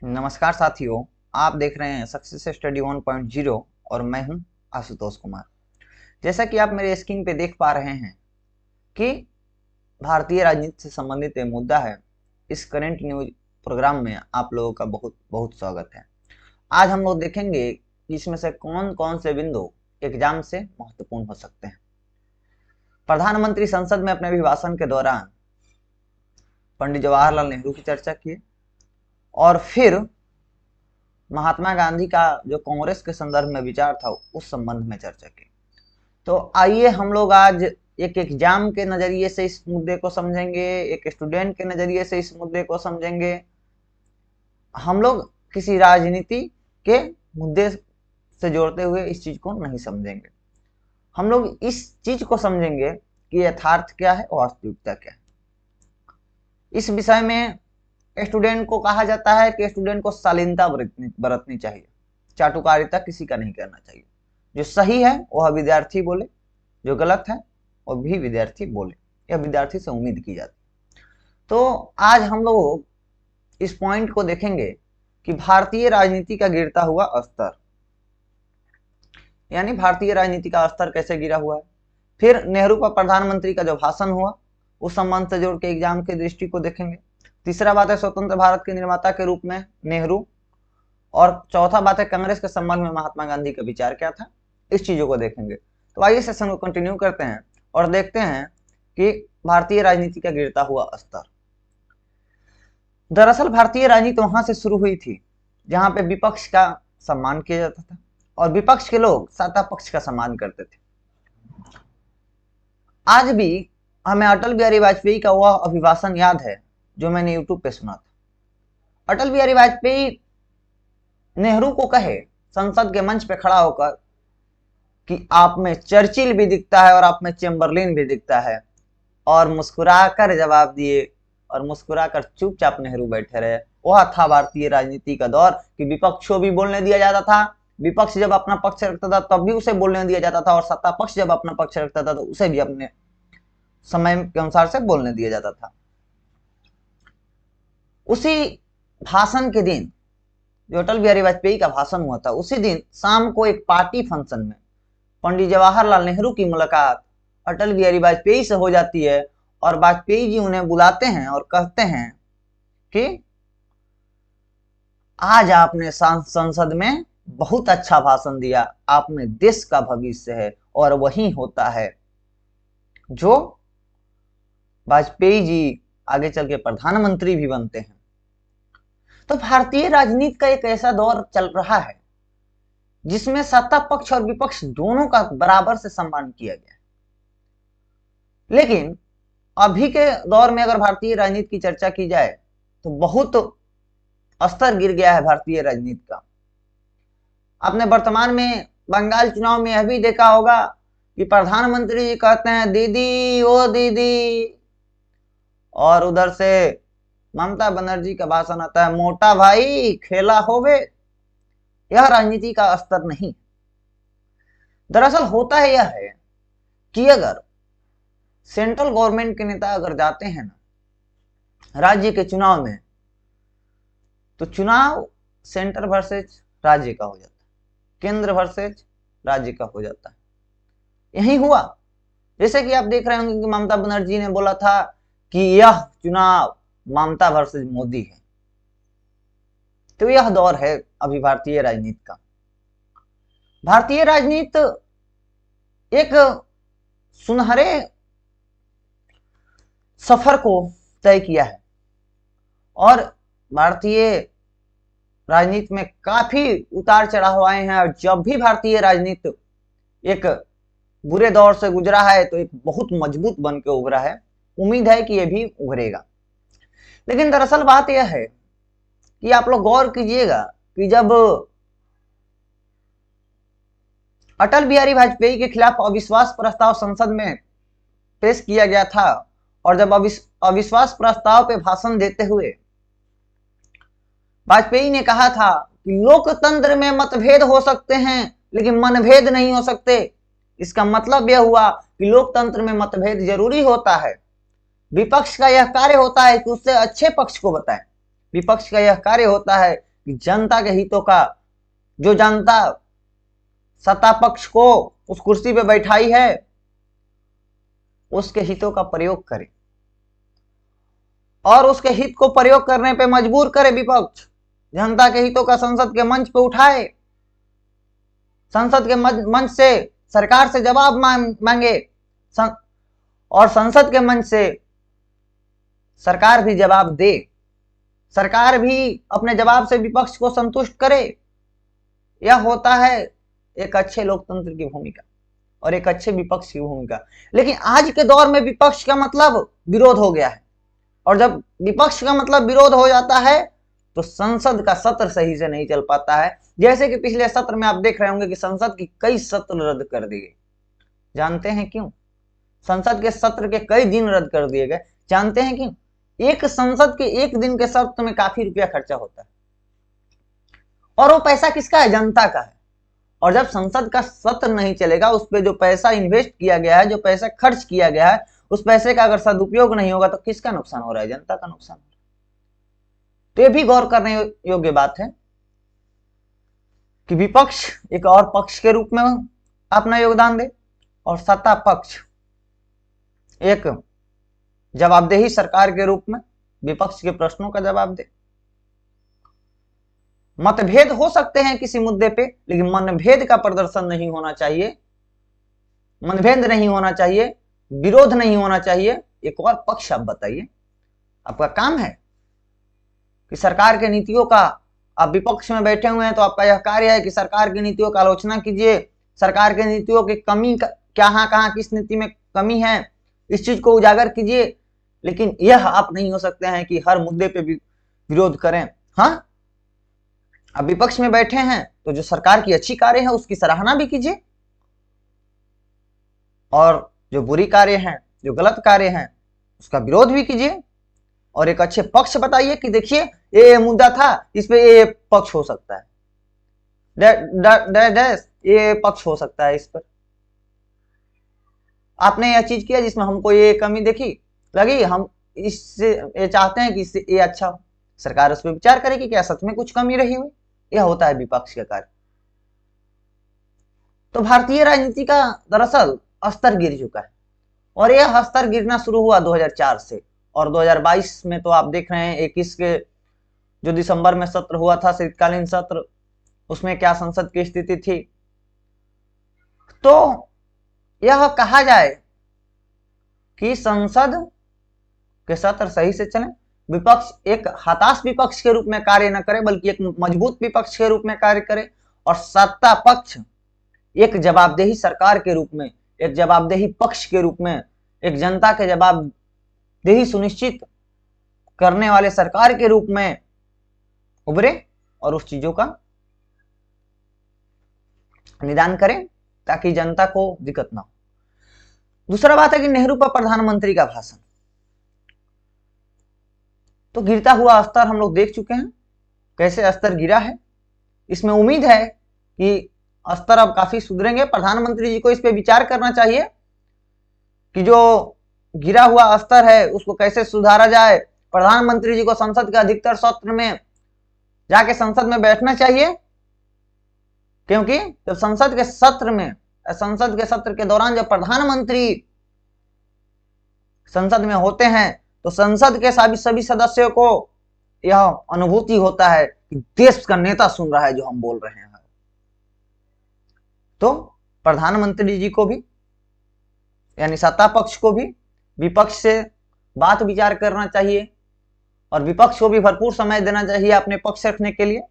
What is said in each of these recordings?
नमस्कार साथियों, आप देख रहे हैं सक्सेस स्टडी 1.0 और मैं हूं आशुतोष कुमार। जैसा कि आप मेरे स्क्रीन पे देख पा रहे हैं कि भारतीय राजनीति से संबंधित एक मुद्दा है। इस करंट न्यूज प्रोग्राम में आप लोगों का बहुत बहुत स्वागत है। आज हम लोग देखेंगे कि इसमें से कौन कौन से बिंदु एग्जाम से महत्वपूर्ण हो सकते हैं। प्रधानमंत्री संसद में अपने अभिभाषण के दौरान पंडित जवाहरलाल नेहरू की चर्चा की और फिर महात्मा गांधी का जो कांग्रेस के संदर्भ में विचार था उस संबंध में चर्चा की। तो आइए हम लोग आज एक एग्जाम के नजरिए से इस मुद्दे को समझेंगे, एक स्टूडेंट के नजरिए से इस मुद्दे को समझेंगे। हम लोग किसी राजनीति के मुद्दे से जोड़ते हुए इस चीज को नहीं समझेंगे। हम लोग इस चीज को समझेंगे कि यथार्थ क्या है और वास्तविकता क्या है। इस विषय में स्टूडेंट को कहा जाता है कि स्टूडेंट को शालीनता बरतनी चाहिए, चाटुकारिता किसी का नहीं करना चाहिए। जो सही है वह विद्यार्थी बोले, जो गलत है वह भी विद्यार्थी बोले, यह विद्यार्थी से उम्मीद की जाती है। तो आज हम लोग इस पॉइंट को देखेंगे कि भारतीय राजनीति का गिरता हुआ स्तर, यानी भारतीय राजनीति का स्तर कैसे गिरा हुआ है। फिर नेहरू का प्रधानमंत्री का जो भाषण हुआ उस संबंध से जोड़ के एग्जाम की दृष्टि को देखेंगे। तीसरा बात है स्वतंत्र भारत के निर्माता के रूप में नेहरू, और चौथा बात है कांग्रेस के संबंध में महात्मा गांधी का विचार क्या था। इस चीजों को देखेंगे। तो आइए सेशन को कंटिन्यू करते हैं और देखते हैं कि भारतीय राजनीति का गिरता हुआ स्तर। दरअसल भारतीय राजनीति वहां से शुरू हुई थी जहां पे विपक्ष का सम्मान किया जाता था और विपक्ष के लोग सत्ता पक्ष का सम्मान करते थे। आज भी हमें अटल बिहारी वाजपेयी का वह अभिभाषण याद है जो मैंने यूट्यूब पे सुना था। अटल बिहारी वाजपेयी नेहरू को कहे संसद के मंच पे खड़ा होकर कि आप में चर्चिल भी दिखता है और आप में चेम्बरलिन भी दिखता है, और मुस्कुराकर जवाब दिए और मुस्कुराकर चुपचाप नेहरू बैठे रहे। वह था भारतीय राजनीति का दौर कि विपक्ष को भी बोलने दिया जाता था। विपक्ष जब अपना पक्ष रखता था तब भी उसे बोलने दिया जाता था, और सत्ता पक्ष जब अपना पक्ष रखता था तो उसे भी अपने समय के अनुसार से बोलने दिया जाता था। उसी भाषण के दिन, जो अटल बिहारी वाजपेयी का भाषण हुआ था, उसी दिन शाम को एक पार्टी फंक्शन में पंडित जवाहरलाल नेहरू की मुलाकात अटल बिहारी वाजपेयी से हो जाती है और वाजपेयी जी उन्हें बुलाते हैं और कहते हैं कि आज आपने संसद में बहुत अच्छा भाषण दिया, आप में देश का भविष्य है, और वही होता है जो वाजपेयी जी आगे चल के प्रधानमंत्री भी बनते हैं। तो भारतीय राजनीति का एक ऐसा दौर चल रहा है जिसमें सत्ता पक्ष और विपक्ष दोनों का बराबर से सम्मान किया गया है। लेकिन अभी के दौर में अगर भारतीय राजनीति की चर्चा की जाए तो बहुत स्तर गिर गया है भारतीय राजनीति का। आपने वर्तमान में बंगाल चुनाव में यह भी देखा होगा कि प्रधानमंत्री जी कहते हैं दीदी ओ दीदी, और उधर से ममता बनर्जी का भाषण आता है मोटा भाई खेला होवे। यह राजनीति का स्तर नहीं। दरअसल होता है यह है कि अगर सेंट्रल गवर्नमेंट के नेता अगर जाते हैं ना राज्य के चुनाव में, तो चुनाव सेंटर वर्सेज राज्य का हो जाता है, केंद्र वर्सेज राज्य का हो जाता है। यही हुआ। जैसे कि आप देख रहे होंगे कि ममता बनर्जी ने बोला था कि यह चुनाव ममता वर्सेज मोदी है। तो यह दौर है अभी भारतीय राजनीति का। भारतीय राजनीति एक सुनहरे सफर को तय किया है और भारतीय राजनीति में काफी उतार चढ़ाव आए हैं, और जब भी भारतीय राजनीति एक बुरे दौर से गुजरा है तो एक बहुत मजबूत बन के उभरा है। उम्मीद है कि यह भी उभरेगा। लेकिन दरअसल बात यह है कि आप लोग गौर कीजिएगा कि जब अटल बिहारी वाजपेयी के खिलाफ अविश्वास प्रस्ताव संसद में पेश किया गया था, और जब अविश्वास प्रस्ताव पे भाषण देते हुए वाजपेयी ने कहा था कि लोकतंत्र में मतभेद हो सकते हैं लेकिन मनभेद नहीं हो सकते। इसका मतलब यह हुआ कि लोकतंत्र में मतभेद जरूरी होता है। विपक्ष का यह कार्य होता है कि उससे अच्छे पक्ष को बताएं। विपक्ष का यह कार्य होता है कि जनता के हितों का, जो जनता सत्ता पक्ष को उस कुर्सी पे बैठाई है, उसके हितों का प्रयोग करे और उसके हित को प्रयोग करने पे मजबूर करे विपक्ष। जनता के हितों का संसद के मंच पे उठाए, संसद के मंच से सरकार से जवाब मांगे और संसद के मंच से सरकार भी जवाब दे, सरकार भी अपने जवाब से विपक्ष को संतुष्ट करे। यह होता है एक अच्छे लोकतंत्र की भूमिका और एक अच्छे विपक्ष की भूमिका। लेकिन आज के दौर में विपक्ष का मतलब विरोध हो गया है, और जब विपक्ष का मतलब विरोध हो जाता है तो संसद का सत्र सही से नहीं चल पाता है। जैसे कि पिछले सत्र में आप देख रहे होंगे कि संसद की कई सत्र रद्द कर दिए गए। जानते हैं क्यों? संसद के सत्र के कई दिन रद्द कर दिए गए। जानते हैं क्यों? एक संसद के एक दिन के सत्र में काफी रुपया खर्चा होता है, और वो पैसा किसका है? जनता का है। और जब संसद का सत्र नहीं चलेगा, उस पर जो पैसा इन्वेस्ट किया गया है, जो पैसा खर्च किया गया है, उस पैसे का अगर सदुपयोग नहीं होगा तो किसका नुकसान हो रहा है? जनता का नुकसान। तो ये भी गौर करने योग्य बात है कि विपक्ष एक और पक्ष के रूप में अपना योगदान दे और सत्ता पक्ष एक जवाबदेही सरकार के रूप में विपक्ष के प्रश्नों का जवाब दे। मतभेद हो सकते हैं किसी मुद्दे पे, लेकिन मनभेद का प्रदर्शन नहीं होना चाहिए, मनभेद नहीं होना चाहिए, विरोध नहीं होना चाहिए। एक और पक्ष आप बताइए, आपका काम है कि सरकार के नीतियों का, आप विपक्ष में बैठे हुए हैं तो आपका यह कार्य है कि सरकार की नीतियों का आलोचना कीजिए, सरकार के नीतियों की कमी कहां किस नीति में कमी है, इस चीज को उजागर कीजिए। लेकिन यह आप नहीं हो सकते हैं कि हर मुद्दे पे विरोध करें। हाँ, अब विपक्ष में बैठे हैं तो जो सरकार की अच्छी कार्य है उसकी सराहना भी कीजिए, और जो बुरी कार्य हैं, जो गलत कार्य हैं, उसका विरोध भी कीजिए। और एक अच्छे पक्ष बताइए कि देखिए ये मुद्दा था, इस पे ये पक्ष हो सकता है, ये पक्ष हो सकता है, इस पर आपने यह चीज किया जिसमें हमको ये कमी देखी लगी, हम इससे ये चाहते हैं कि इससे ये अच्छा हो। सरकार उस पर विचार करे कि क्या सच में कुछ कमी रही हुई। यह होता है विपक्ष का कार्य। तो भारतीय राजनीति का दरअसल स्तर गिर चुका है, और यह स्तर गिरना शुरू हुआ 2004 से, और 2022 में तो आप देख रहे हैं 21 के जो दिसंबर में सत्र हुआ था, शीतकालीन सत्र, उसमें क्या संसद की स्थिति थी। तो यह कहा जाए कि संसद के सत्र सही से चले, विपक्ष एक हताश विपक्ष के रूप में कार्य न करे बल्कि एक मजबूत विपक्ष के रूप में कार्य करे, और सत्ता पक्ष एक जवाबदेही सरकार के रूप में, एक जवाबदेही पक्ष के रूप में, एक जनता के जवाबदेही सुनिश्चित करने वाले सरकार के रूप में उभरे और उस चीजों का निदान करें ताकि जनता को दिक्कत ना हो। दूसरा बात है कि नेहरू पर प्रधानमंत्री का भाषण, तो गिरता हुआ स्तर हम लोग देख चुके हैं, कैसे स्तर गिरा है। इसमें उम्मीद है कि स्तर अब काफी सुधरेंगे। प्रधानमंत्री जी को इस पे विचार करना चाहिए कि जो गिरा हुआ स्तर है उसको कैसे सुधारा जाए। प्रधानमंत्री जी को संसद के अधिकतर सत्र में जाके संसद में बैठना चाहिए, क्योंकि जब संसद के सत्र के दौरान जब प्रधानमंत्री संसद में होते हैं तो संसद के सभी सदस्यों को यह अनुभूति होता है कि देश का नेता सुन रहा है जो हम बोल रहे हैं। तो प्रधानमंत्री जी को भी, यानी सत्ता पक्ष को भी विपक्ष से बात विचार करना चाहिए, और विपक्ष को भी भरपूर समय देना चाहिए अपने पक्ष रखने के लिए,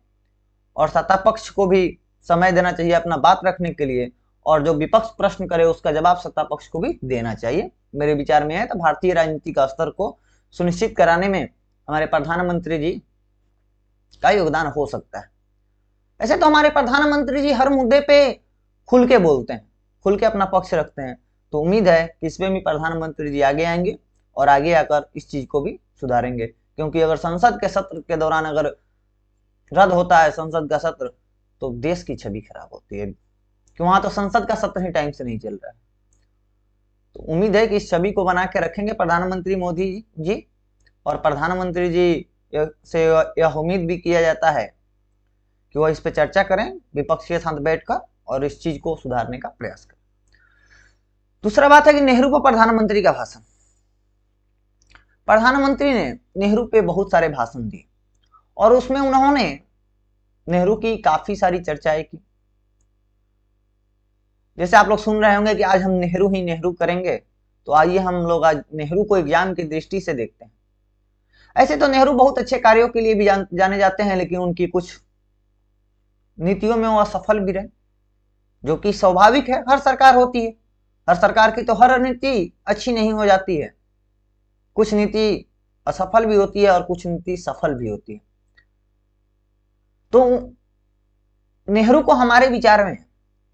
और सत्ता पक्ष को भी समय देना चाहिए अपना बात रखने के लिए, और जो विपक्ष प्रश्न करे उसका जवाब सत्ता पक्ष को भी देना चाहिए, मेरे विचार में है। तो भारतीय राजनीति का स्तर को सुनिश्चित कराने में हमारे प्रधानमंत्री जी का योगदान हो सकता है। ऐसे तो हमारे प्रधानमंत्री जी हर मुद्दे पे खुल के बोलते हैं, खुल के अपना पक्ष रखते हैं, तो उम्मीद है कि इसमें भी प्रधानमंत्री जी आगे आएंगे और आगे आकर इस चीज को भी सुधारेंगे। क्योंकि अगर संसद के सत्र के दौरान अगर रद्द होता है संसद का सत्र तो देश की छवि खराब होती है, कि वहां तो संसद का सत्र ही टाइम से नहीं चल रहा है। तो उम्मीद है कि इस छवि को बना के रखेंगे प्रधानमंत्री मोदी जी, और प्रधानमंत्री जी से यह उम्मीद भी किया जाता है कि वह इस पर चर्चा करें विपक्ष के साथ बैठकर और इस चीज को सुधारने का प्रयास करें। दूसरा बात है कि नेहरू को प्रधानमंत्री का भाषण। प्रधानमंत्री ने नेहरू पे बहुत सारे भाषण दिए और उसमें उन्होंने नेहरू की काफी सारी चर्चाएं की। जैसे आप लोग सुन रहे होंगे कि आज हम नेहरू ही नेहरू करेंगे, तो आइए हम लोग आज नेहरू को एग्जाम की दृष्टि से देखते हैं। ऐसे तो नेहरू बहुत अच्छे कार्यों के लिए भी जाने जाते हैं, लेकिन उनकी कुछ नीतियों में वो असफल भी रहे, जो कि स्वाभाविक है, हर सरकार होती है। हर सरकार की तो हर नीति अच्छी नहीं हो जाती है, कुछ नीति असफल भी होती है और कुछ नीति सफल भी होती है। तो नेहरू को हमारे विचार में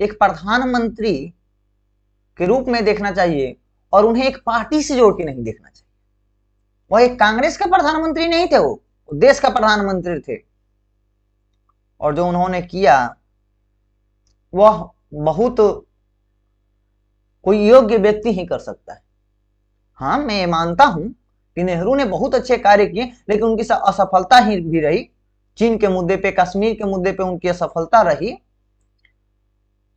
एक प्रधानमंत्री के रूप में देखना चाहिए और उन्हें एक पार्टी से जोड़ के नहीं देखना चाहिए। वह एक कांग्रेस के प्रधानमंत्री नहीं थे, वो देश का प्रधानमंत्री थे। और जो उन्होंने किया वह बहुत कोई योग्य व्यक्ति ही कर सकता है। हाँ, मैं ये मानता हूं कि नेहरू ने बहुत अच्छे कार्य किए, लेकिन उनकी असफलता ही भी रही। चीन के मुद्दे पे, कश्मीर के मुद्दे पे उनकी असफलता रही,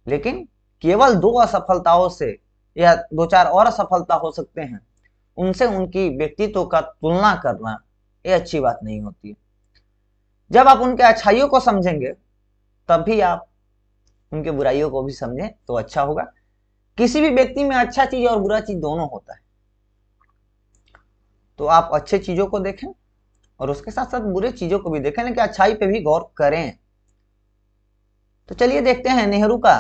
लेकिन केवल 2 असफलताओं से या 2-4 और असफलता हो सकते हैं, उनसे उनकी व्यक्तित्व का तुलना करना ये अच्छी बात नहीं होती है। जब आप उनके अच्छाइयों को समझेंगे तब भी आप उनके बुराइयों को भी समझें तो अच्छा होगा। किसी भी व्यक्ति में अच्छा चीज और बुरा चीज दोनों होता है, तो आप अच्छे चीजों को देखें और उसके साथ साथ बुरे चीजों को भी देखें, लेकिन अच्छाई पे भी गौर करें। तो चलिए देखते हैं नेहरू का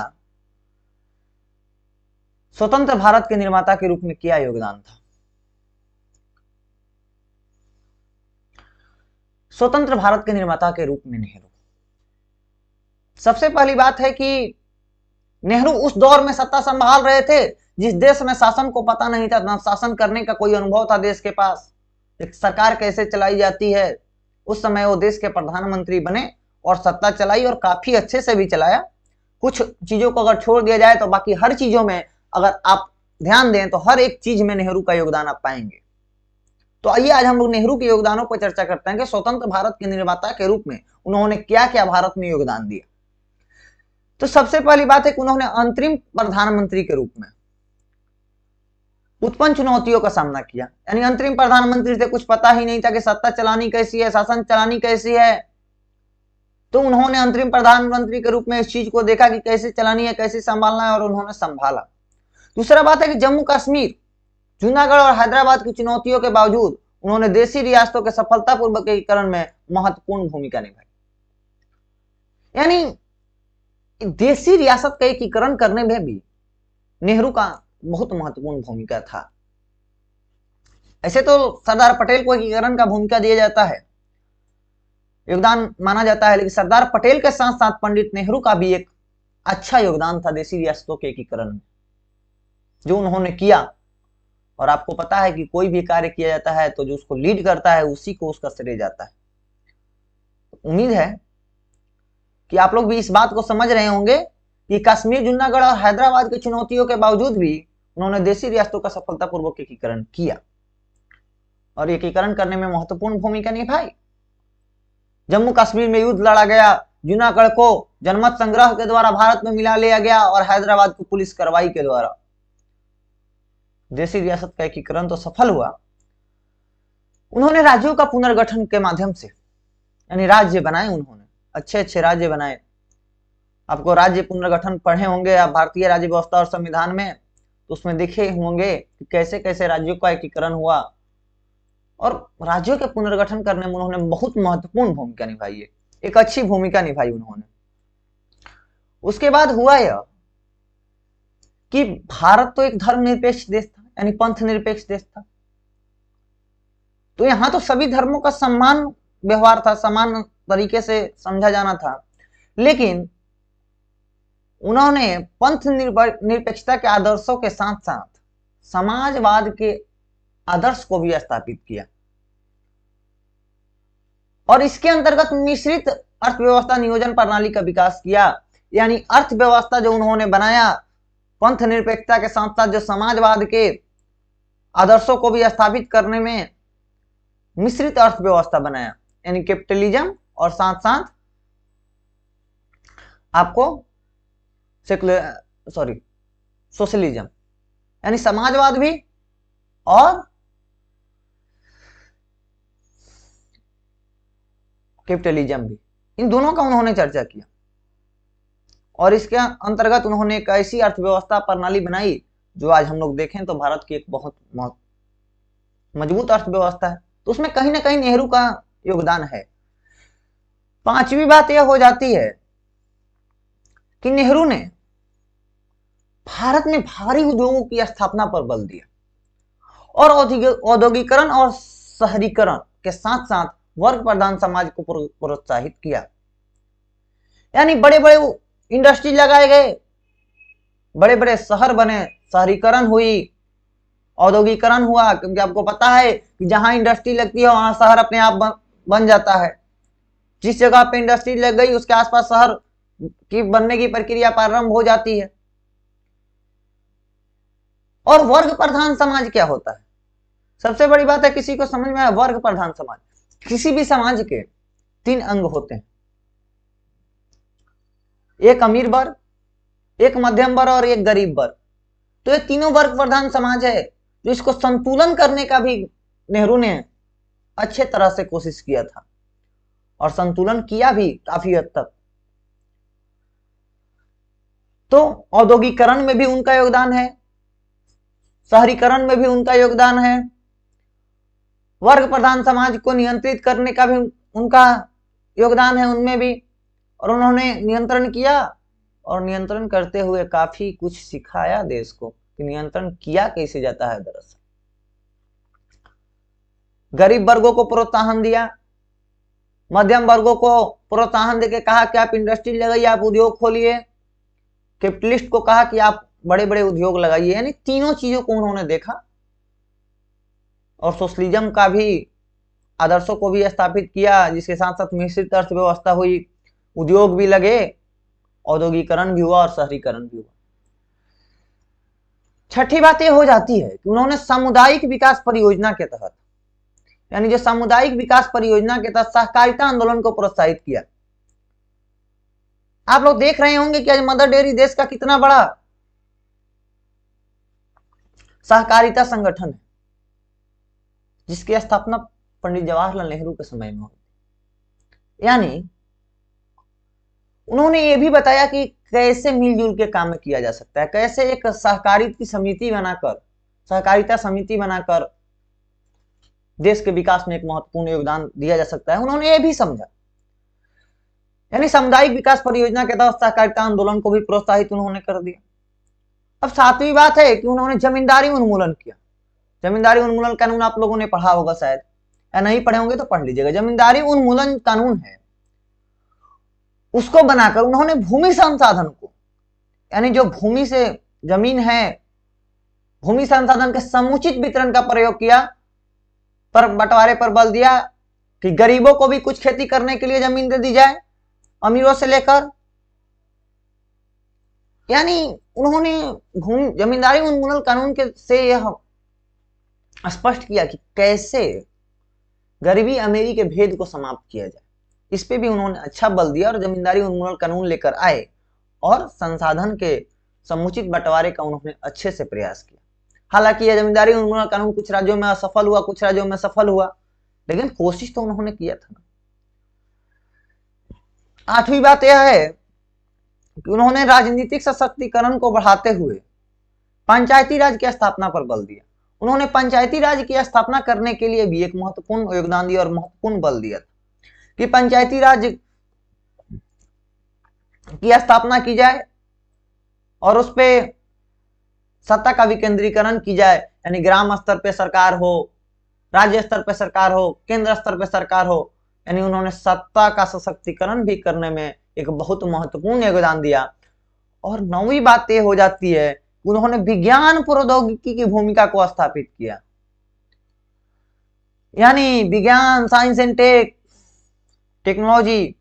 स्वतंत्र भारत के निर्माता के रूप में क्या योगदान था। स्वतंत्र भारत के निर्माता के रूप में नेहरू, सबसे पहली बात है कि नेहरू उस दौर में सत्ता संभाल रहे थे जिस देश में शासन को पता नहीं था, ना शासन करने का कोई अनुभव था देश के पास, एक सरकार कैसे चलाई जाती है। उस समय वो देश के प्रधानमंत्री बने और सत्ता चलाई और काफी अच्छे से भी चलाया। कुछ चीजों को अगर छोड़ दिया जाए तो बाकी हर चीजों में अगर आप ध्यान दें तो हर एक चीज में नेहरू का योगदान आप पाएंगे। तो आइए आज हम लोग नेहरू के योगदानों पर चर्चा करते हैं कि स्वतंत्र भारत के निर्माता के रूप में उन्होंने क्या क्या भारत में योगदान दिया। तो सबसे पहली बात है कि उन्होंने अंतरिम प्रधानमंत्री के रूप में उत्पन्न चुनौतियों का सामना किया। यानी अंतरिम प्रधानमंत्री से कुछ पता ही नहीं था कि सत्ता चलानी कैसी है, शासन चलानी कैसी है, तो उन्होंने अंतरिम प्रधानमंत्री के रूप में इस चीज को देखा कि कैसे चलानी है, कैसे संभालना है, और उन्होंने संभाला। दूसरा बात है कि जम्मू कश्मीर, जूनागढ़ और हैदराबाद की चुनौतियों के बावजूद उन्होंने देशी रियासतों के सफलतापूर्वक एकीकरण में महत्वपूर्ण भूमिका निभाई। यानी देशी रियासत का एकीकरण करने में भी नेहरू का बहुत महत्वपूर्ण भूमिका था। ऐसे तो सरदार पटेल को एकीकरण का भूमिका दिया जाता है, योगदान माना जाता है, लेकिन सरदार पटेल के साथ साथ पंडित नेहरू का भी एक अच्छा योगदान था देशी रियासतों के एकीकरण में, जो उन्होंने किया। और आपको पता है कि कोई भी कार्य किया जाता है तो जो उसको लीड करता है उसी को उसका श्रेय जाता है। उम्मीद है कि आप लोग भी इस बात को समझ रहे होंगे कि कश्मीर, जूनागढ़ और हैदराबाद की चुनौतियों के बावजूद भी उन्होंने देशी रियासतों का सफलतापूर्वक एकीकरण किया और एकीकरण करने में महत्वपूर्ण भूमिका निभाई। जम्मू कश्मीर में युद्ध लड़ा गया, जूनागढ़ को जनमत संग्रह के द्वारा भारत में मिला लिया गया और हैदराबाद को पुलिस कार्रवाई के द्वारा देशी रियासत का एकीकरण तो सफल हुआ। उन्होंने राज्यों का पुनर्गठन के माध्यम से, यानी राज्य बनाए, उन्होंने अच्छे अच्छे राज्य बनाए। आपको राज्य पुनर्गठन पढ़े होंगे आप भारतीय राज्य व्यवस्था और संविधान में, तो उसमें देखे होंगे कि कैसे कैसे राज्यों का एकीकरण हुआ और राज्यों के पुनर्गठन करने में उन्होंने बहुत महत्वपूर्ण भूमिका निभाई है, एक अच्छी भूमिका निभाई उन्होंने। उसके बाद हुआ यह कि भारत तो एक धर्मनिरपेक्ष देश था, यानी पंथ निरपेक्ष देश था, तो यहां तो सभी धर्मों का सम्मान व्यवहार था, समान तरीके से समझा जाना था। लेकिन उन्होंने पंथ निरपेक्षता के आदर्शों के साथ साथ समाजवाद के आदर्श को भी स्थापित किया और इसके अंतर्गत मिश्रित अर्थव्यवस्था नियोजन प्रणाली का विकास किया। यानी अर्थव्यवस्था जो उन्होंने बनाया, पंथ निरपेक्षता के साथ साथ जो समाजवाद के आदर्शों को भी स्थापित करने में मिश्रित अर्थव्यवस्था बनाया, यानी कैपिटलिज्म और साथ साथ आपको सेकुलर सोशलिज्म यानी समाजवाद भी और कैपिटलिज्म भी, इन दोनों का उन्होंने चर्चा किया। और इसके अंतर्गत उन्होंने एक ऐसी अर्थव्यवस्था प्रणाली बनाई जो आज हम लोग देखें तो भारत की एक बहुत मजबूत अर्थव्यवस्था है। तो उसमें कहीं ना कहीं नेहरू का योगदान है। पांचवी बात यह हो जाती है कि नेहरू ने भारत में भारी उद्योगों की स्थापना पर बल दिया और औद्योगिकरण और शहरीकरण के साथ साथ वर्ग प्रधान समाज को प्रोत्साहित किया। यानी बड़े बड़े इंडस्ट्री लगाए गए, बड़े बड़े शहर बने, शहरीकरण हुई, औद्योगिकरण हुआ, क्योंकि आपको पता है कि जहां इंडस्ट्री लगती है वहां शहर अपने आप बन जाता है। जिस जगह पे इंडस्ट्री लग गई उसके आसपास शहर की बनने की प्रक्रिया प्रारंभ हो जाती है। और वर्ग प्रधान समाज क्या होता है? सबसे बड़ी बात है, किसी को समझ में आया? वर्ग प्रधान समाज, किसी भी समाज के 3 अंग होते हैं, एक अमीर वर्ग, एक मध्यम वर्ग और एक गरीब वर्ग। तो ये तीनों वर्ग प्रधान समाज है, जो इसको संतुलन करने का भी नेहरू ने अच्छे तरह से कोशिश किया था और संतुलन किया भी काफी हद तक। तो औद्योगिकरण में भी उनका योगदान है, शहरीकरण में भी उनका योगदान है, वर्ग प्रधान समाज को नियंत्रित करने का भी उनका योगदान है उनमें भी। और उन्होंने नियंत्रण किया और नियंत्रण करते हुए काफी कुछ सिखाया देश को कि नियंत्रण किया कैसे जाता है। दरअसल गरीब वर्गों को प्रोत्साहन दिया, मध्यम वर्गों को प्रोत्साहन देके कहा कि आप इंडस्ट्री लगाइए, आप उद्योग खोलिए, कैपिटलिस्ट को कहा कि आप बड़े बड़े उद्योग लगाइए। यानी तीनों चीजों को उन्होंने देखा और सोशलिज्म का भी आदर्शों को भी स्थापित किया, जिसके साथ साथ मिश्रित अर्थव्यवस्था हुई, उद्योग भी लगे, औद्योगिकरण भी हुआ और शहरीकरण भी हुआ। छठी बात यह हो जाती है कि उन्होंने सामुदायिक विकास परियोजना के तहत, यानी जो सामुदायिक विकास परियोजना के तहत सहकारिता आंदोलन को प्रोत्साहित किया। आप लोग देख रहे होंगे कि आज मदर डेयरी देश का कितना बड़ा सहकारिता संगठन है, जिसकी स्थापना पंडित जवाहरलाल नेहरू के समय में हुई। यानी उन्होंने ये भी बताया कि कैसे मिलजुल के काम किया जा सकता है, कैसे एक सहकारिता समिति बनाकर, सहकारिता समिति बनाकर देश के विकास में एक महत्वपूर्ण योगदान दिया जा सकता है। उन्होंने ये भी समझा। यानी सामुदायिक विकास परियोजना के तहत सहकारिता आंदोलन को भी प्रोत्साहित उन्होंने कर दिया। अब सातवीं बात है कि उन्होंने जमींदारी उन्मूलन किया। जमींदारी उन्मूलन कानून आप लोगों ने पढ़ा होगा शायद, या नहीं पढ़े होंगे तो पढ़ लीजिएगा। जमींदारी उन्मूलन कानून है, उसको बनाकर उन्होंने भूमि संसाधन को, यानी जो भूमि से जमीन है, भूमि संसाधन के समुचित वितरण का प्रयोग किया, पर बंटवारे पर बल दिया कि गरीबों को भी कुछ खेती करने के लिए जमीन दे दी जाए, अमीरों से लेकर। यानी उन्होंने जमींदारी उन्मूलन कानून के से यह स्पष्ट किया कि कैसे गरीबी अमीरी के भेद को समाप्त किया जाए। इस पे भी उन्होंने अच्छा बल दिया और जमींदारी उन्मूलन कानून लेकर आए और संसाधन के समुचित बंटवारे का उन्होंने अच्छे से प्रयास किया। हालांकि यह जमींदारी उन्मूलन कानून कुछ राज्यों में असफल हुआ, कुछ राज्यों में सफल हुआ, लेकिन कोशिश तो उन्होंने किया था। आठवीं बात यह है कि उन्होंने राजनीतिक सशक्तिकरण को बढ़ाते हुए पंचायती राज की स्थापना पर बल दिया। उन्होंने पंचायती राज की स्थापना करने के लिए भी एक महत्वपूर्ण योगदान दिया और महत्वपूर्ण बल दिया था कि पंचायती राज की स्थापना की जाए और उस पे सत्ता का विकेंद्रीकरण की जाए। यानी ग्राम स्तर पे सरकार हो, राज्य स्तर पे सरकार हो, केंद्र स्तर पे सरकार हो। यानी उन्होंने सत्ता का सशक्तिकरण भी करने में एक बहुत महत्वपूर्ण योगदान दिया। और नौवीं बात यह हो जाती है, उन्होंने विज्ञान प्रौद्योगिकी की भूमिका को स्थापित किया। यानी विज्ञान, साइंस एंड टेक्नोलॉजी,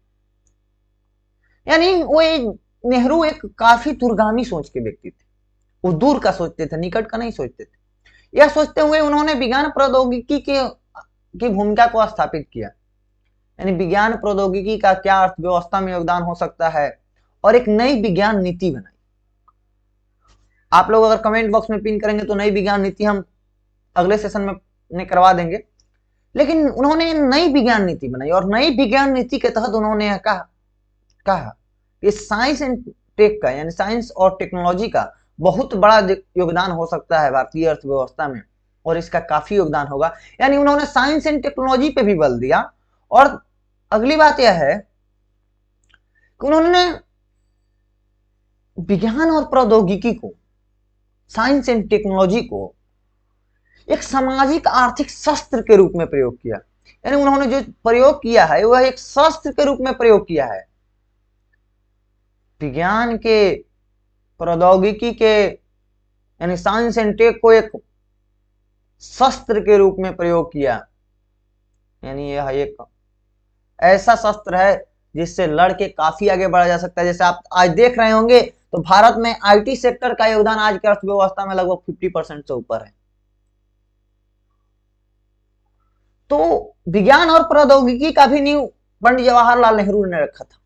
यानी वो नेहरू एक काफी दूरगामी सोच के व्यक्ति थे। वो दूर का सोचते थे, निकट का नहीं सोचते थे। यह सोचते हुए उन्होंने विज्ञान प्रौद्योगिकी की भूमिका को स्थापित किया। यानी विज्ञान प्रौद्योगिकी का क्या अर्थव्यवस्था में योगदान हो सकता है और एक नई विज्ञान नीति बनाई। आप लोग अगर कमेंट बॉक्स में पिन करेंगे तो नई विज्ञान नीति हम अगले सेशन में करवा देंगे। लेकिन उन्होंने नई विज्ञान नीति बनाई और नई विज्ञान नीति के तहत उन्होंने कहा कि साइंस एंड टेक का, यानी साइंस और टेक्नोलॉजी का बहुत बड़ा योगदान हो सकता है भारतीय अर्थव्यवस्था में, और इसका काफी योगदान होगा। यानी उन्होंने साइंस एंड टेक्नोलॉजी पे भी बल दिया। और अगली बात यह है कि उन्होंने विज्ञान और प्रौद्योगिकी को, साइंस एंड टेक्नोलॉजी को एक सामाजिक आर्थिक शस्त्र के रूप में प्रयोग किया। यानी उन्होंने जो प्रयोग किया है वह एक शस्त्र के रूप में प्रयोग किया है। विज्ञान के, प्रौद्योगिकी के, यानी साइंस एंड टेक को एक शस्त्र के रूप में प्रयोग किया। यानी यह एक ऐसा शस्त्र है जिससे लड़के काफी आगे बढ़ा जा सकता है। जैसे आप आज देख रहे होंगे तो भारत में आईटी सेक्टर का योगदान आज की अर्थव्यवस्था में लगभग 50% से ऊपर है। तो विज्ञान और प्रौद्योगिकी का भी नींव पंडित जवाहरलाल नेहरू ने रखा था।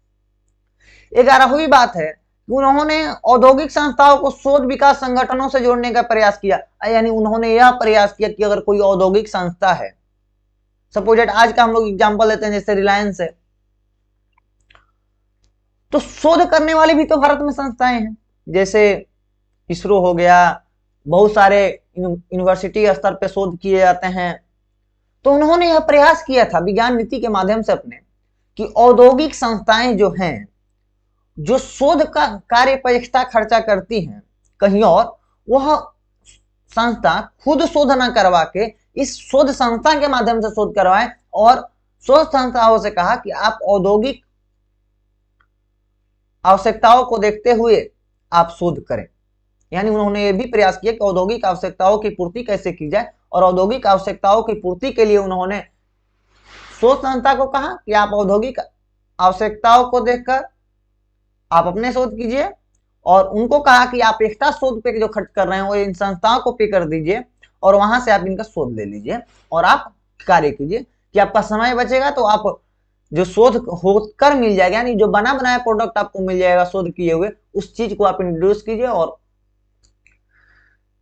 11वीं बात है कि उन्होंने औद्योगिक संस्थाओं को शोध विकास संगठनों से जोड़ने का प्रयास किया। यानी उन्होंने यह प्रयास किया कि अगर कोई औद्योगिक संस्था है, सपोज आज का हम लोग एग्जांपल लेते हैं जैसे रिलायंस है, तो शोध करने वाली भी तो भारत में संस्थाएं हैं, जैसे इसरो हो गया, बहुत सारे यूनिवर्सिटी स्तर पे शोध किए जाते हैं। तो उन्होंने यह प्रयास किया था विज्ञान नीति के माध्यम से अपने, कि औद्योगिक संस्थाएं जो हैं, जो शोध का कार्य पर एक्स्ट्रा खर्चा करती हैं कहीं और, वह संस्था खुद शोध न करवा के इस शोध संस्था के माध्यम से शोध करवाएं, और शोध संस्थाओं से कहा कि आप औद्योगिक आवश्यकताओं को देखते हुए आप शोध करें। यानी उन्होंने ये भी प्रयास किया कि औद्योगिक आवश्यकताओं की पूर्ति कैसे की जाए, और औद्योगिक आवश्यकताओं की पूर्ति के लिए उन्होंने शोध संस्था को कहा कि आप औद्योगिक आवश्यकताओं को देखकर आप अपने शोध कीजिए, और उनको कहा कि आप एक्स्ट्रा शोध पे जो खर्च कर रहे हैं वो इन संस्थाओं को पे कर दीजिए, और वहां से आप इनका शोध ले लीजिए और आप कार्य कीजिए, कि आपका समय बचेगा, तो आप जो शोध होकर मिल जाएगा, यानी जो बना बनाया प्रोडक्ट आपको मिल जाएगा शोध किए हुए, उस चीज को आप इंट्रोड्यूस कीजिए और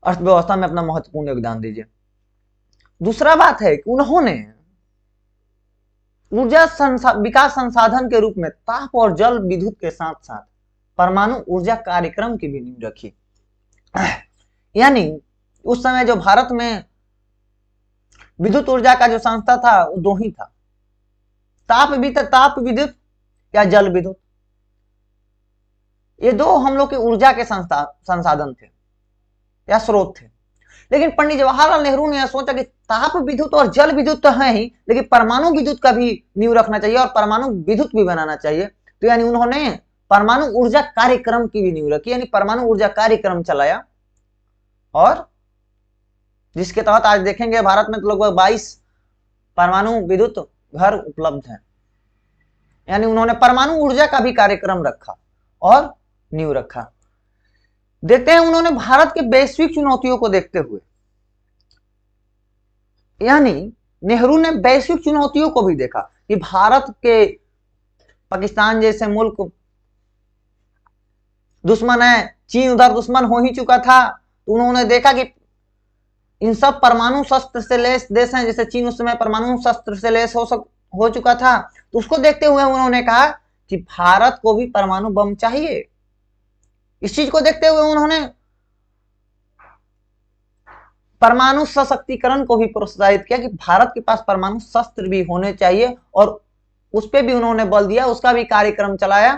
अर्थव्यवस्था में अपना महत्वपूर्ण योगदान दीजिए। दूसरा बात है कि उन्होंने ऊर्जा विकास संसाधन के रूप में ताप और जल विद्युत के साथ साथ परमाणु ऊर्जा कार्यक्रम की भी नींव रखी। यानी उस समय जो भारत में विद्युत ऊर्जा का जो संस्था था वो दो ही था, ताप विद्युत या जल विद्युत। ये दो हम लोग के ऊर्जा के संसाधन थे या स्रोत थे। लेकिन पंडित जवाहरलाल नेहरू ने यह सोचा कि ताप विद्युत और जल विद्युत तो है ही, लेकिन परमाणु विद्युत का भी नींव रखना चाहिए और परमाणु विद्युत भी बनाना चाहिए। तो यानी उन्होंने परमाणु ऊर्जा कार्यक्रम की भी नींव रखी, यानी परमाणु ऊर्जा कार्यक्रम चलाया, और जिसके तहत आज देखेंगे भारत में तो लगभग 22 परमाणु विद्युत घर उपलब्ध हैं। यानी उन्होंने परमाणु ऊर्जा का भी कार्यक्रम रखा और नींव रखा। देखते हैं उन्होंने भारत के वैश्विक चुनौतियों को देखते हुए, यानी नेहरू ने वैश्विक चुनौतियों को भी देखा कि भारत के पाकिस्तान जैसे मुल्क दुश्मन है, चीन उधर दुश्मन हो ही चुका था, तो उन्होंने देखा कि इन सब परमाणु शस्त्र से लैस देश हैं, जैसे चीन उस समय परमाणु शस्त्र से लैस हो चुका था, तो उसको देखते हुए उन्होंने कहा कि भारत को भी परमाणु बम चाहिए। इस चीज को देखते हुए उन्होंने परमाणु सशक्तिकरण को भी प्रोत्साहित किया कि भारत के पास परमाणु शस्त्र भी होने चाहिए, और उस पर भी उन्होंने बल दिया, उसका भी कार्यक्रम चलाया,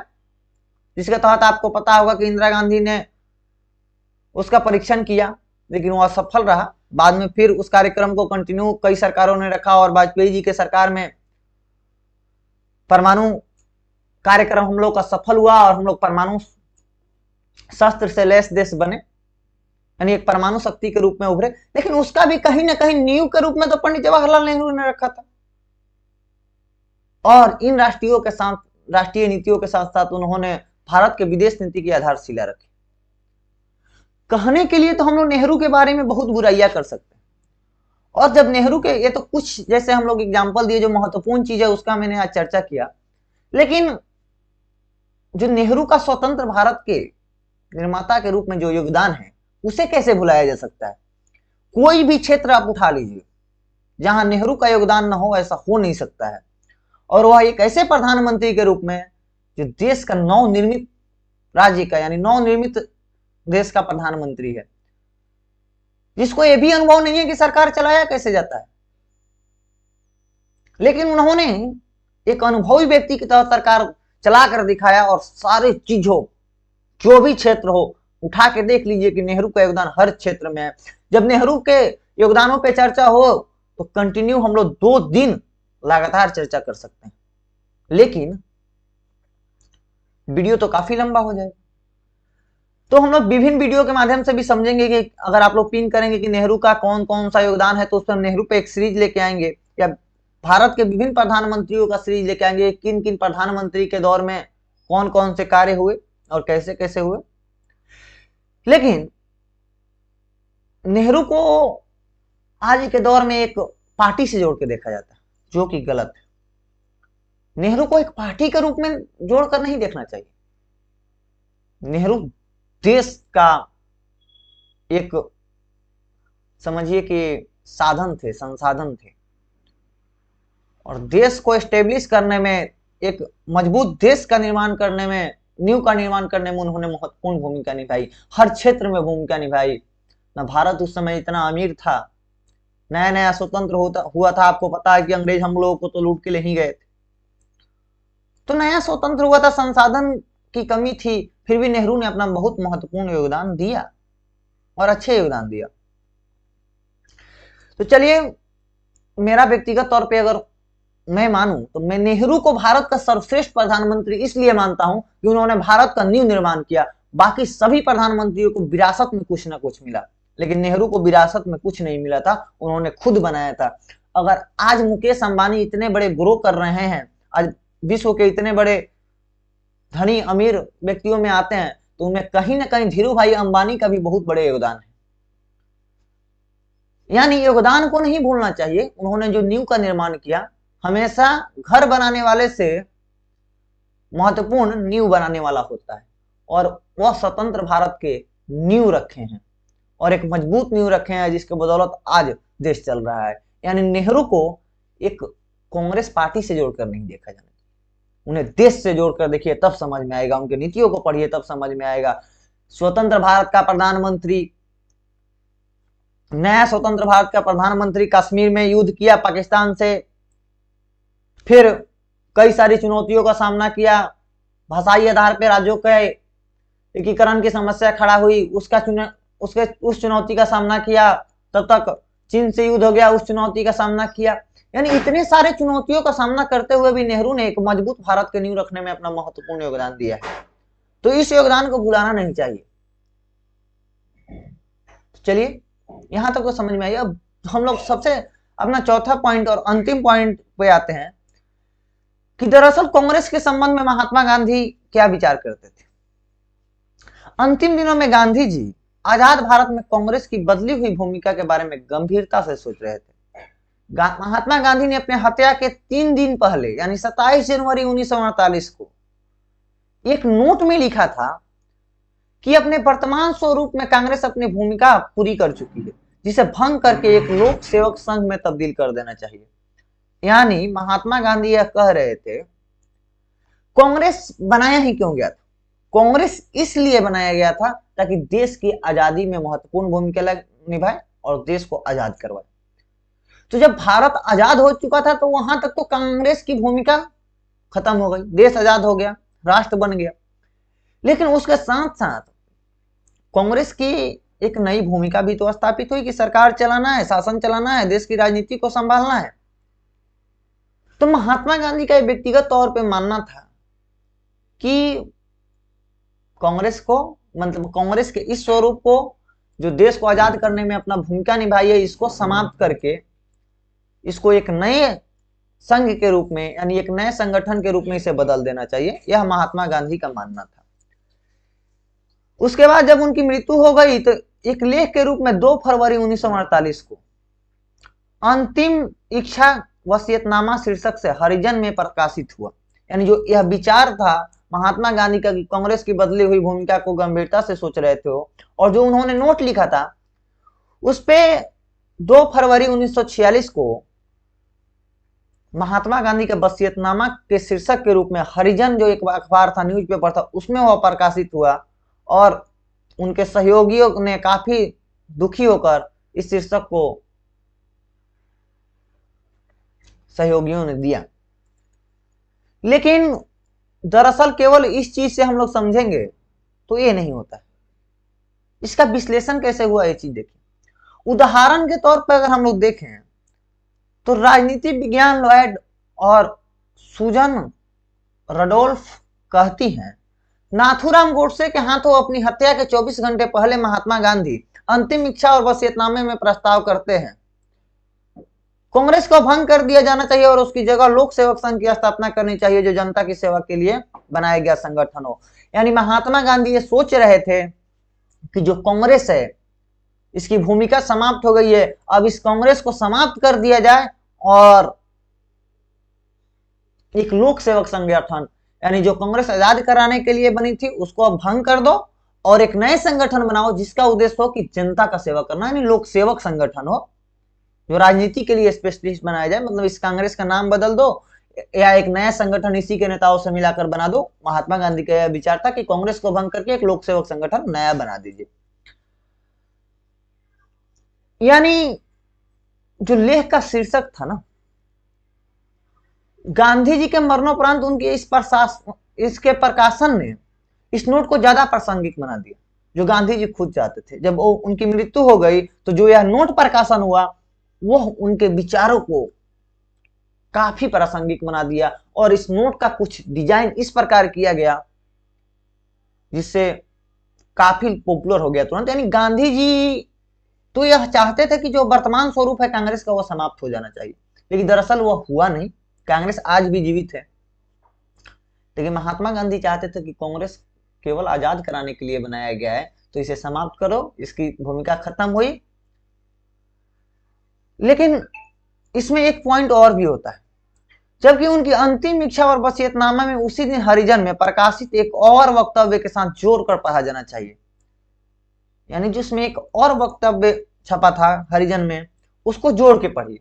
जिसके तहत आपको पता होगा कि इंदिरा गांधी ने उसका परीक्षण किया, लेकिन वह असफल रहा। बाद में फिर उस कार्यक्रम को कंटिन्यू कई सरकारों ने रखा, और वाजपेयी जी के सरकार में परमाणु कार्यक्रम हम लोग का सफल हुआ और हम लोग परमाणु शस्त्र से लैस देश बने, यानी एक परमाणु शक्ति के रूप में उभरे। लेकिन उसका भी कहीं ना कहीं नींव के रूप में तो पंडित जवाहरलाल नेहरू ने रखा था, और इन राष्ट्रीय नीतियों के साथ साथ उन्होंने भारत के विदेश नीति की आधारशिला रखी। कहने के लिए तो हम लोग नेहरू के बारे में बहुत बुराइयां कर सकते हैं, और जब नेहरू के, ये तो कुछ जैसे हम लोग एग्जाम्पल दिए, जो महत्वपूर्ण चीज है उसका मैंने आज चर्चा किया, लेकिन जो नेहरू का स्वतंत्र भारत के निर्माता के रूप में जो योगदान है उसे कैसे भुलाया जा सकता है। कोई भी क्षेत्र आप उठा लीजिए जहां नेहरू का योगदान न हो, ऐसा हो नहीं सकता है। और वह एक ऐसे प्रधानमंत्री के रूप में जो देश का नवनिर्मित राज्य का यानी नवनिर्मित देश का प्रधानमंत्री है, जिसको यह भी अनुभव नहीं है कि सरकार चलाया कैसे जाता है, लेकिन उन्होंने एक अनुभवी व्यक्ति की तरह सरकार चला कर दिखाया। और सारे चीजों जो भी क्षेत्र हो उठा के देख लीजिए कि नेहरू का योगदान हर क्षेत्र में है। जब नेहरू के योगदानों पे चर्चा हो तो कंटिन्यू हम लोग 2 दिन लगातार चर्चा कर सकते हैं, लेकिन वीडियो तो काफी लंबा हो जाएगा। तो हम लोग विभिन्न वीडियो के माध्यम से भी समझेंगे कि अगर आप लोग पिन करेंगे कि नेहरू का कौन कौन सा योगदान है, तो उस पर हम नेहरू पे एक सीरीज लेके आएंगे, या भारत के विभिन्न प्रधानमंत्रियों का सीरीज लेके आएंगे, किन किन प्रधानमंत्री के दौर में कौन कौन से कार्य हुए और कैसे कैसे हुए। लेकिन नेहरू को आज के दौर में एक पार्टी से जोड़ के देखा जाता है, जो कि गलत है। नेहरू को एक पार्टी के रूप में जोड़कर नहीं देखना चाहिए। नेहरू देश का एक समझिए कि साधन थे, संसाधन थे, और देश को एस्टेब्लिश करने में, एक मजबूत देश का निर्माण करने में, नींव का निर्माण करने में उन्होंने महत्वपूर्ण भूमिका निभाई, हर क्षेत्र में भूमिका निभाई। ना भारत उस समय इतना अमीर था, नया नया स्वतंत्र हुआ था, आपको पता है कि अंग्रेज हम लोगों को तो लूट के ले ही गए थे, तो नया स्वतंत्र हुआ था, संसाधन की कमी थी, फिर भी नेहरू ने अपना बहुत महत्वपूर्ण योगदान दिया और अच्छे योगदान दिया। तो चलिए, मेरा व्यक्तिगत तौर पे अगर मैं मानूं तो मैं नेहरू को भारत का सर्वश्रेष्ठ प्रधानमंत्री इसलिए मानता हूं कि उन्होंने भारत का नींव निर्माण किया। बाकी सभी प्रधानमंत्रियों को विरासत में कुछ ना कुछ मिला, लेकिन नेहरू को विरासत में कुछ नहीं मिला था, उन्होंने खुद बनाया था। अगर आज मुकेश अंबानी इतने बड़े ग्रो कर रहे हैं, आज विश्व के इतने बड़े धनी अमीर व्यक्तियों में आते हैं, तो उनमें कहीं ना कहीं धीरू भाई अंबानी का भी बहुत बड़े योगदान है। यानी योगदान को नहीं भूलना चाहिए। उन्होंने जो नींव का निर्माण किया, हमेशा घर बनाने वाले से महत्वपूर्ण नींव बनाने वाला होता है, और वह स्वतंत्र भारत के नींव रखे हैं, और एक मजबूत नींव रखे हैं, जिसके बदौलत आज देश चल रहा है। यानी नेहरू को एक कांग्रेस पार्टी से जोड़कर नहीं देखा जाना, उन्हें देश से जोड़कर देखिए, तब समझ में आएगा। उनके नीतियों को पढ़िए, तब समझ में आएगा। स्वतंत्र भारत का प्रधानमंत्री, नया स्वतंत्र भारत का प्रधानमंत्री, कश्मीर में युद्ध किया पाकिस्तान से, फिर कई सारी चुनौतियों का सामना किया, भाषाई आधार पर राज्यों के एकीकरण की समस्या खड़ा हुई, उस चुनौती का सामना किया, तब तक चीन से युद्ध हो गया, उस चुनौती का सामना किया। यानी इतने सारे चुनौतियों का सामना करते हुए भी नेहरू ने एक मजबूत भारत के नींव रखने में अपना महत्वपूर्ण योगदान दिया है, तो इस योगदान को भुलाना नहीं चाहिए। चलिए, यहां तक तो समझ में आई। अब हम लोग सबसे अपना चौथा पॉइंट और अंतिम पॉइंट पे आते हैं कि दरअसल कांग्रेस के संबंध में महात्मा गांधी क्या विचार करते थे। अंतिम दिनों में गांधी जी आजाद भारत में कांग्रेस की बदली हुई भूमिका के बारे में गंभीरता से सोच रहे थे। महात्मा गांधी ने अपने हत्या के 3 दिन पहले, यानी 27 जनवरी 1948 को एक नोट में लिखा था कि अपने वर्तमान स्वरूप में कांग्रेस अपनी भूमिका पूरी कर चुकी है, जिसे भंग करके एक लोक सेवक संघ में तब्दील कर देना चाहिए। यानी महात्मा गांधी यह कह रहे थे, कांग्रेस बनाया ही क्यों गया था? कांग्रेस इसलिए बनाया गया था ताकि देश की आजादी में महत्वपूर्ण भूमिका निभाए और देश को आजाद करवाए। तो जब भारत आजाद हो चुका था, तो वहां तक तो कांग्रेस की भूमिका खत्म हो गई, देश आजाद हो गया, राष्ट्र बन गया। लेकिन उसके साथ साथ कांग्रेस की एक नई भूमिका भी तो स्थापित हुई कि सरकार चलाना है, शासन चलाना है, देश की राजनीति को संभालना है। तो महात्मा गांधी का व्यक्तिगत तौर पे मानना था कि कांग्रेस को, मतलब कांग्रेस के इस स्वरूप को, जो देश को आजाद करने में अपना भूमिका निभाई है, इसको समाप्त करके इसको एक नए संघ के रूप में, यानी एक नए संगठन के रूप में इसे बदल देना चाहिए। यह महात्मा गांधी का मानना था। उसके बाद जब उनकी मृत्यु हो गई, तो एक लेख के रूप में 2 फरवरी 1948 को अंतिम इच्छा वसीयतनामा शीर्षक से हरिजन में प्रकाशित हुआ। यानी जो यह विचार था महात्मा गांधी का कांग्रेस की बदली हुई भूमिका को गंभीरता से सोच रहे थे और जो उन्होंने नोट लिखा था उस पे 2 फरवरी 1946 को महात्मा गांधी के वसीयतनामा के शीर्षक के रूप में हरिजन जो एक अखबार था, न्यूज़पेपर था, उसमें वह प्रकाशित हुआ और उनके सहयोगियों ने काफी दुखी होकर इस शीर्षक को सहयोगियों ने दिया। लेकिन दरअसल केवल इस चीज से हम लोग समझेंगे तो ये नहीं होता, इसका विश्लेषण कैसे हुआ ये चीज देखिए। उदाहरण के तौर पर अगर हम लोग देखें तो राजनीति विज्ञान लॉयड और सुजन रडोल्फ कहती हैं, नाथूराम गोडसे के हाथों अपनी हत्या के 24 घंटे पहले महात्मा गांधी अंतिम इच्छा और वसीयतनामे में प्रस्ताव करते हैं, कांग्रेस को भंग कर दिया जाना चाहिए और उसकी जगह लोक सेवक संघ की स्थापना करनी चाहिए जो जनता की सेवा के लिए बनाया गया संगठन हो। यानी महात्मा गांधी ये सोच रहे थे कि जो कांग्रेस है इसकी भूमिका समाप्त हो गई है, अब इस कांग्रेस को समाप्त कर दिया जाए और एक लोक सेवक संगठन, यानी जो कांग्रेस आजाद कराने के लिए बनी थी उसको अब भंग कर दो और एक नए संगठन बनाओ जिसका उद्देश्य हो कि जनता का सेवा करना, यानी लोक सेवक संगठन हो जो राजनीति के लिए स्पेशलिस्ट बनाया जाए। मतलब इस कांग्रेस का नाम बदल दो या एक नया संगठन इसी के नेताओं से मिलाकर बना दो। महात्मा गांधी का यह विचार था कि कांग्रेस को भंग करके एक लोक सेवक संगठन नया बना दीजिए। यानी जो लेख का शीर्षक था ना, गांधी जी के मरणोपरांत उनके इसके प्रकाशन ने इस नोट को ज्यादा प्रासंगिक बना दिया, जो गांधी जी खुद चाहते थे। जब वो उनकी मृत्यु हो गई तो जो यह नोट प्रकाशन हुआ वह उनके विचारों को काफी प्रासंगिक बना दिया और इस नोट का कुछ डिजाइन इस प्रकार किया गया जिससे काफी पॉपुलर हो गया तुरंत। यानी गांधी जी तो यह चाहते थे कि जो वर्तमान स्वरूप है कांग्रेस का वह समाप्त हो जाना चाहिए, लेकिन दरअसल वह हुआ नहीं, कांग्रेस आज भी जीवित है। लेकिन महात्मा गांधी चाहते थे कि कांग्रेस केवल आजाद कराने के लिए बनाया गया है तो इसे समाप्त करो, इसकी भूमिका खत्म हुई। लेकिन इसमें एक पॉइंट और भी होता है, जबकि उनकी अंतिम इच्छा और वसीयतनामा में उसी दिन हरिजन में प्रकाशित एक और वक्तव्य के साथ जोड़कर पढ़ा जाना चाहिए। यानी जिसमें एक और वक्तव्य छपा था हरिजन में, उसको जोड़ के पढ़िए।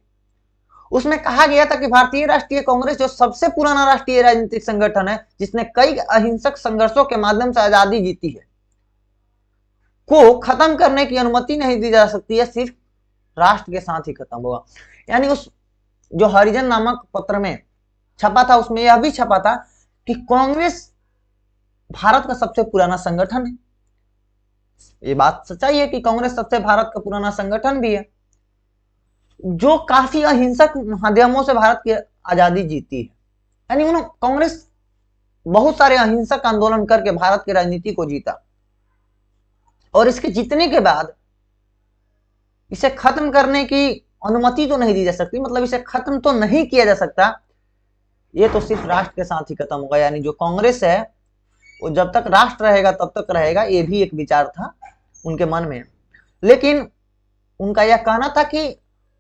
उसमें कहा गया था कि भारतीय राष्ट्रीय कांग्रेस जो सबसे पुराना राष्ट्रीय राजनीतिक संगठन है जिसने कई अहिंसक संघर्षों के माध्यम से आजादी जीती है, को खत्म करने की अनुमति नहीं दी जा सकती है, सिर्फ राष्ट्र के साथ ही खत्म होगा। यानी उस जो हरिजन नामक पत्र में छपा था उसमें यह भी छपा था कि कांग्रेस भारत का सबसे पुराना संगठन है। ये बात सच्चाई है कि कांग्रेस सबसे भारत का पुराना संगठन भी है जो काफी अहिंसक माध्यमों से भारत की आजादी जीती है। यानी उन्होंने कांग्रेस बहुत सारे अहिंसक आंदोलन करके भारत की राजनीति को जीता और इसके जीतने के बाद इसे खत्म करने की अनुमति तो नहीं दी जा सकती, मतलब इसे खत्म तो नहीं किया जा सकता, ये तो सिर्फ राष्ट्र के साथ ही खत्म होगा। यानी जो कांग्रेस है वो जब तक राष्ट्र रहेगा तब तक रहेगा, ये भी एक विचार था उनके मन में। लेकिन उनका यह कहना था कि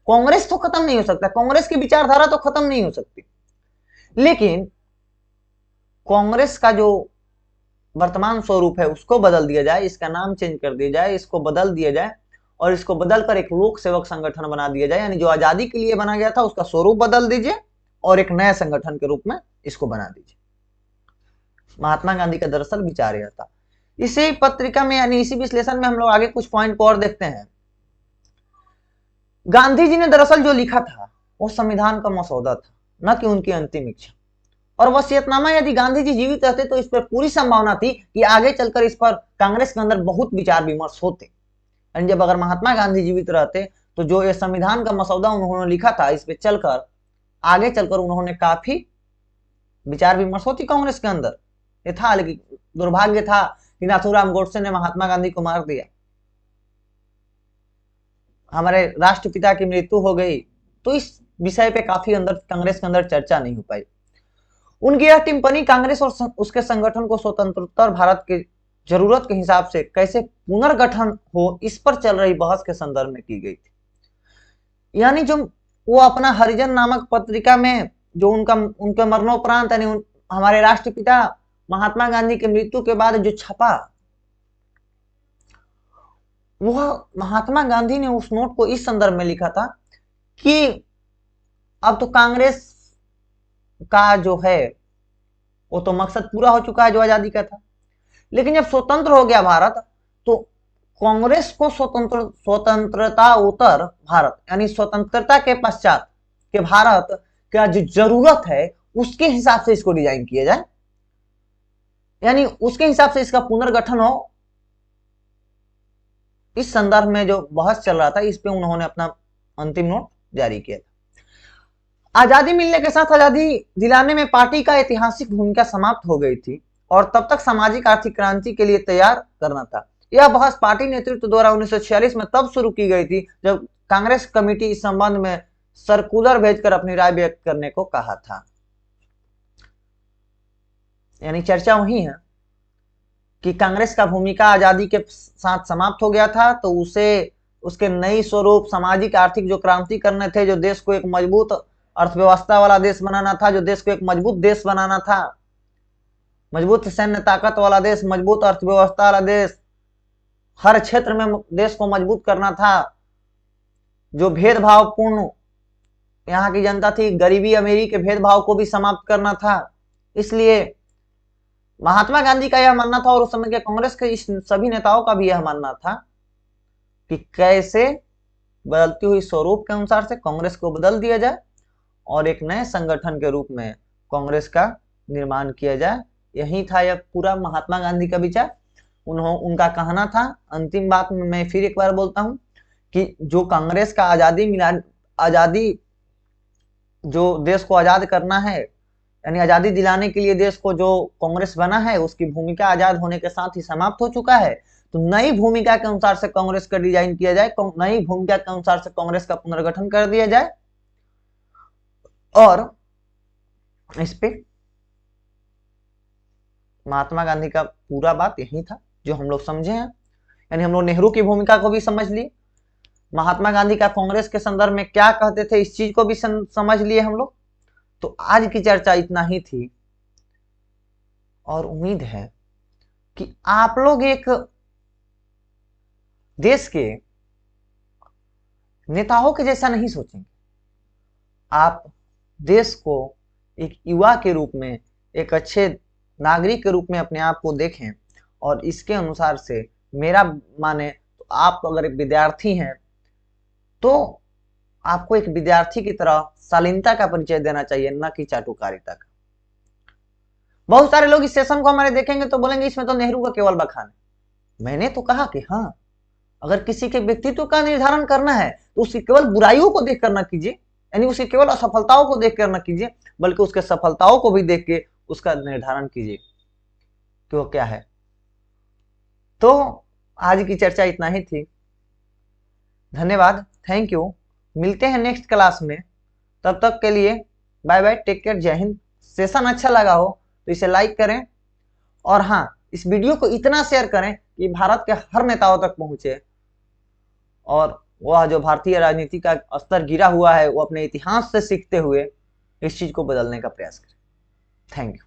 कांग्रेस तो खत्म नहीं हो सकता, कांग्रेस की विचारधारा तो खत्म नहीं हो सकती, लेकिन कांग्रेस का जो वर्तमान स्वरूप है उसको बदल दिया जाए, इसका नाम चेंज कर दिया जाए, इसको बदल दिया जाए और इसको बदलकर एक लोक सेवक संगठन बना दिया जाए। यानी जो आजादी के लिए बना गया था उसका स्वरूप बदल दीजिए और एक नए संगठन के रूप में इसको बना दीजिए। महात्मा गांधी का दरअसल विचार यह था। इसी पत्रिका में यानी इसी विश्लेषण में हम लोग आगे कुछ पॉइंट को और देखते हैं। गांधी जी ने दरअसल जो लिखा था वो संविधान का मसौदा था, न कि उनकी अंतिम इच्छा। और वसीयतनामा यदि गांधी जी जीवित रहते तो इस पर पूरी संभावना थी कि आगे चलकर इस पर कांग्रेस के अंदर बहुत विचार विमर्श होते। जब अगर महात्मा गांधी जीवित रहते तो जो ये संविधान का मसौदा उन्होंने लिखा था इस पे चलकर आगे चलकर उन्होंने काफी विचार विमर्श होती कांग्रेस के अंदर। ये था, लेकिन दुर्भाग्य था कि नाथूराम गोडसे ने महात्मा गांधी को मार दिया, हमारे राष्ट्रपिता की मृत्यु हो गई, तो इस विषय पे काफी अंदर कांग्रेस के अंदर चर्चा नहीं हो पाई। उनकी यह टिप्पणी कांग्रेस और उसके संगठन को स्वतंत्रता भारत के जरूरत के हिसाब से कैसे पुनर्गठन हो इस पर चल रही बहस के संदर्भ में की गई थी। यानी जो वो अपना हरिजन नामक पत्रिका में जो उनके मरणोपरांत यानी हमारे राष्ट्रपिता महात्मा गांधी की मृत्यु के बाद जो छपा, वह महात्मा गांधी ने उस नोट को इस संदर्भ में लिखा था कि अब तो कांग्रेस का जो है वो तो मकसद पूरा हो चुका है जो आजादी का था, लेकिन जब स्वतंत्र हो गया भारत तो कांग्रेस को स्वतंत्रता उत्तर भारत यानी स्वतंत्रता के पश्चात के भारत का जो जरूरत है उसके हिसाब से इसको डिजाइन किया जाए, यानी उसके हिसाब से इसका पुनर्गठन हो। इस संदर्भ में जो बहस चल रहा था इस पे उन्होंने अपना अंतिम नोट जारी किया था। आजादी मिलने के साथ आजादी दिलाने में पार्टी का ऐतिहासिक भूमिका समाप्त हो गई थी और तब तक सामाजिक आर्थिक क्रांति के लिए तैयार करना था। यह बहस पार्टी नेतृत्व द्वारा 1946 में तब शुरू की गई थी जब कांग्रेस कमेटी इस संबंध में सर्कुलर भेजकर अपनी राय व्यक्त करने को कहा था। यानी चर्चा वही है कि कांग्रेस का भूमिका आजादी के साथ समाप्त हो गया था, तो उसे उसके नई स्वरूप सामाजिक आर्थिक जो क्रांति करने थे, जो देश को एक मजबूत अर्थव्यवस्था वाला देश बनाना था, जो देश को एक मजबूत देश बनाना था, मजबूत सैन्य ताकत वाला देश, मजबूत अर्थव्यवस्था वाला देश, हर क्षेत्र में देश को मजबूत करना था, जो भेदभावपूर्ण यहाँ की जनता थी, गरीबी अमीरी के भेदभाव को भी समाप्त करना था। इसलिए महात्मा गांधी का यह मानना था और उस समय के कांग्रेस के सभी नेताओं का भी यह मानना था कि कैसे बदलती हुई स्वरूप के अनुसार से कांग्रेस को बदल दिया जाए और एक नए संगठन के रूप में कांग्रेस का निर्माण किया जाए। यही था यह पूरा महात्मा गांधी का विचार, उनका कहना था। अंतिम बात में मैं फिर एक बार बोलता हूं कि जो कांग्रेस का आजादी जो देश को आजाद करना है, यानी आजादी दिलाने के लिए देश को जो कांग्रेस बना है उसकी भूमिका आजाद होने के साथ ही समाप्त हो चुका है। तो नई भूमिका के अनुसार से कांग्रेस का डिजाइन किया जाए, नई भूमिका के अनुसार से कांग्रेस का पुनर्गठन कर दिया जाए और इस पे महात्मा गांधी का पूरा बात यही था जो हम लोग समझे हैं। यानी हम लोग नेहरू की भूमिका को भी समझ लिए, महात्मा गांधी का कांग्रेस के संदर्भ में क्या कहते थे इस चीज को भी समझ लिए हम लोग। तो आज की चर्चा इतना ही थी और उम्मीद है कि आप लोग एक देश के नेताओं के जैसा नहीं सोचेंगे, आप देश को एक युवा के रूप में, एक अच्छे नागरिक के रूप में अपने आप को देखें और इसके अनुसार से मेरा माने तो आप अगर एक विद्यार्थी हैं तो आपको एक विद्यार्थी की तरह शालीनता का परिचय देना चाहिए, न कि चाटुकारिता का। बहुत सारे लोग इस सेशन को हमारे देखेंगे तो बोलेंगे इसमें तो नेहरू का केवल बखान है। मैंने तो कहा कि हाँ, अगर किसी के व्यक्तित्व का निर्धारण करना है तो उसकी केवल बुराइयों को देख कर न कीजिए, यानी उसकी केवल असफलताओं को देख कर न कीजिए, बल्कि उसके सफलताओं को भी देख के उसका निर्धारण कीजिए कि वो क्या है। तो आज की चर्चा इतना ही थी। धन्यवाद, थैंक यू। मिलते हैं नेक्स्ट क्लास में, तब तक के लिए बाय बाय, टेक केयर, जय हिंद। सेशन अच्छा लगा हो तो इसे लाइक करें और हाँ, इस वीडियो को इतना शेयर करें कि भारत के हर नेताओं तक पहुंचे और वह जो भारतीय राजनीति का स्तर गिरा हुआ है वो अपने इतिहास से सीखते हुए इस चीज को बदलने का प्रयास करें। Thank you.